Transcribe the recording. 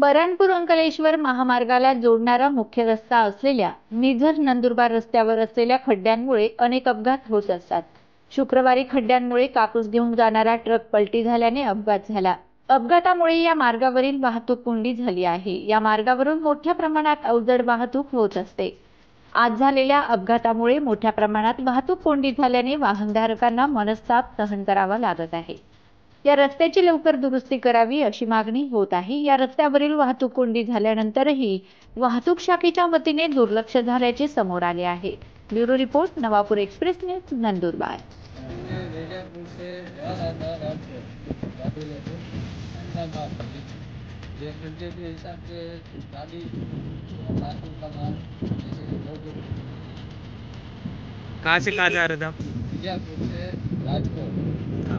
बऱ्हाणपूर अंकलेश्वर महामार्गाला जोडणारा मुख्य रस्ता असलेल्या मिझर-नंदुरबार रस्त्यावर असलेल्या खड्ड्यांमुळे अनेक अपघात होत असतात. शुक्रवारी खड्ड्यांमुळे कापूस घेऊन जाणारा ट्रक पलटी झाल्याने अपघात झाला. अपघातामुळे या मार्गावरील वाहतूक कोंडी झाली आहे. या मार्गावरून मोठ्या प्रमाणात अवजड वाहतूक होत असते. आज झालेल्या अपघातामुळे मोठ्या प्रमाणात वाहतूक कोंडी झाल्याने वाहनधारकांना मनस्ताप सहन करावा लागत आहे. या रस्त्याची लवकर दुरुस्ती करावी अशी मागणी होत आहे. या रस्त्यावरील वाहतूक कोंडी झाल्यानंतरही वाहतूक शाखेच्या वतीने दुर्लक्ष झाल्याचे समोर आले आहे. Bureau report, Navapur express news, Nandurbar. कहाँ से कहाँ जा रहे थे आप? बीजापुर से राजकोट।